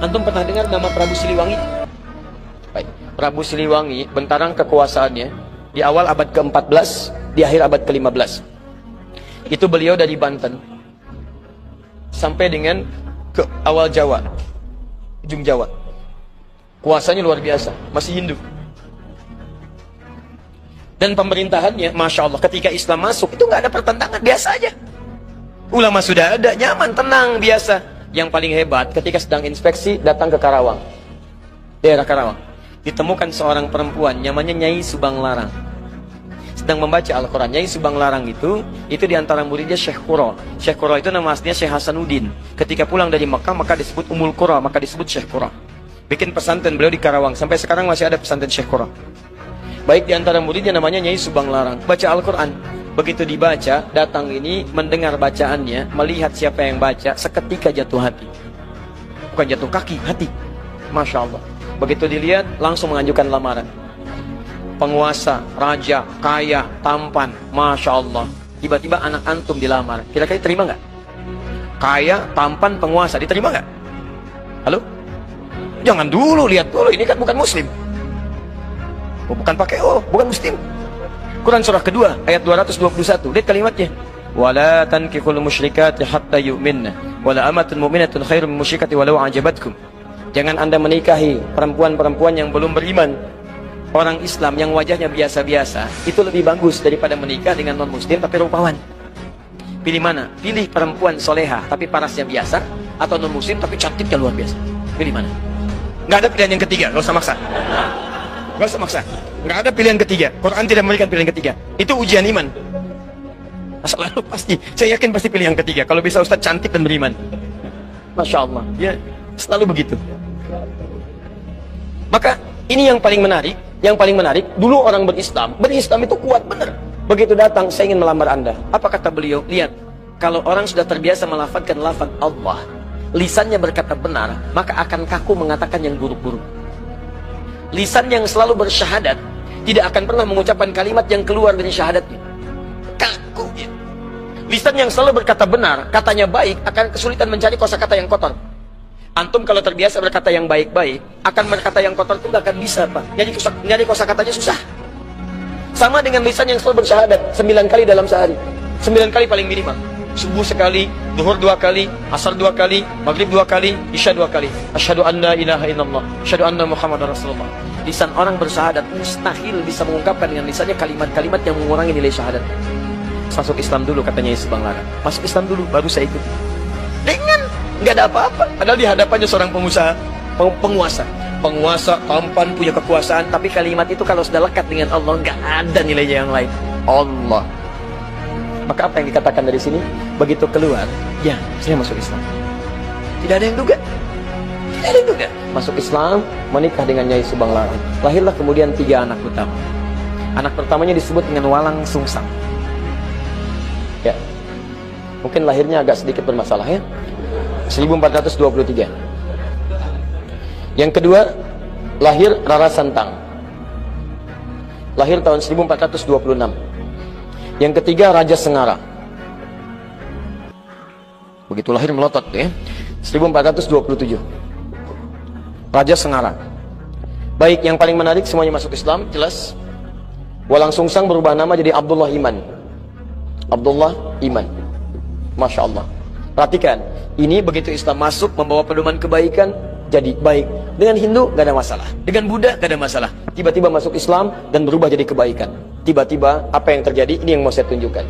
Antum pernah dengar nama Prabu Siliwangi? Baik. Prabu Siliwangi, bentarang kekuasaannya di awal abad ke-14, di akhir abad ke-15. Itu beliau dari Banten sampai dengan ke awal Jawa, ujung Jawa. Kuasanya luar biasa, masih Hindu. Dan pemerintahannya, Masya Allah, ketika Islam masuk, itu nggak ada pertentangan, biasa aja. Ulama sudah ada, nyaman, tenang, biasa. Yang paling hebat, ketika sedang inspeksi, datang ke Karawang, daerah Karawang, ditemukan seorang perempuan, namanya Nyai Subang Larang, sedang membaca Al-Quran. Nyai Subang Larang itu diantara muridnya Syekh Qura. Syekh Qura itu nama aslinya Syekh Hasanuddin. Ketika pulang dari Mekah, maka disebut Ummul Qura, maka disebut Syekh Qura. Bikin pesantren beliau di Karawang, sampai sekarang masih ada pesantren Syekh Qura. Baik, diantara muridnya namanya Nyai Subang Larang, baca Al-Quran. Begitu dibaca, datang ini mendengar bacaannya, melihat siapa yang baca, seketika jatuh hati. Bukan jatuh kaki, hati. Masya Allah. Begitu dilihat, langsung mengajukan lamaran. Penguasa, raja, kaya, tampan, Masya Allah. Tiba-tiba anak antum dilamar, kira-kira terima nggak? Kaya, tampan, penguasa, diterima nggak? Halo? Jangan dulu, lihat dulu, ini kan bukan muslim. Oh, bukan pakai bukan muslim. Quran surah kedua ayat 221, lihat kalimatnya. Wala tankihul musyrikati hatta yu'minna wala amatun mu'minatun khairum min musyrikati walau ajabatkum. Jangan Anda menikahi perempuan-perempuan yang belum beriman. Orang Islam yang wajahnya biasa-biasa itu lebih bagus daripada menikah dengan non-muslim tapi rupawan. Pilih mana? Pilih perempuan soleha tapi parasnya biasa, atau non-muslim tapi cantiknya luar biasa. Pilih mana? Nggak ada pilihan yang ketiga, nggak usah maksa. Nggak usah maksa. Nggak ada pilihan ketiga. Quran tidak memberikan pilihan ketiga. Itu ujian iman. Selalu pasti. Saya yakin pasti pilih yang ketiga. Kalau bisa Ustaz cantik dan beriman. Masya Allah. Ya, selalu begitu. Maka ini yang paling menarik. Yang paling menarik, dulu orang berislam itu kuat benar. Begitu datang, saya ingin melamar Anda. Apa kata beliau? Lihat, kalau orang sudah terbiasa melafadzkan lafaz Allah, lisannya berkata benar, maka akan kaku mengatakan yang buruk-buruk. Lisan yang selalu bersyahadat tidak akan pernah mengucapkan kalimat yang keluar dari syahadatnya. Kaku. Lisan yang selalu berkata benar, katanya baik, akan kesulitan mencari kosakata yang kotor. Antum kalau terbiasa berkata yang baik-baik, akan berkata yang kotor itu nggak akan bisa, Pak. Nyari kosakatanya susah. Sama dengan lisan yang selalu bersyahadat 9 kali dalam sehari. 9 kali paling minimal. Subuh sekali, zuhur 2 kali, asar 2 kali, maghrib 2 kali, isya 2 kali. Asyhadu an la ilaha illallah, asyhadu anna Muhammadar Rasulullah. Lisan orang bersyahadat mustahil bisa mengungkapkan dengan lisannya kalimat-kalimat yang mengurangi nilai syahadat. Masuk Islam dulu, katanya Subang Larang. Masuk Islam dulu, baru saya ikut. Dengan nggak ada apa-apa. Padahal di hadapannya seorang pengusaha, penguasa tampan, punya kekuasaan, tapi kalimat itu kalau sudah lekat dengan Allah, nggak ada nilainya yang lain. Allah. Maka apa yang dikatakan dari sini? Begitu keluar, ya, saya masuk Islam. Tidak ada yang duga. Tidak ada yang duga. Masuk Islam, menikah dengan Nyai Subang Larang. Lahirlah kemudian 3 anak utama. Anak pertamanya disebut dengan Walang Sungsang. Ya. Mungkin lahirnya agak sedikit bermasalah ya. 1423. Yang kedua, lahir Rara Santang. Lahir tahun 1426. Yang ketiga, Raja Sengara. Begitu lahir melotot ya. 1427. Raja Sengara. Baik, yang paling menarik semuanya masuk Islam, jelas. Walang Sungsang berubah nama jadi Abdullah Iman. Abdullah Iman. Masya Allah. Perhatikan, ini begitu Islam masuk membawa pedoman kebaikan, jadi baik. Dengan Hindu gak ada masalah, dengan Buddha gak ada masalah. Tiba-tiba masuk Islam dan berubah jadi kebaikan. Tiba-tiba apa yang terjadi, ini yang mau saya tunjukkan.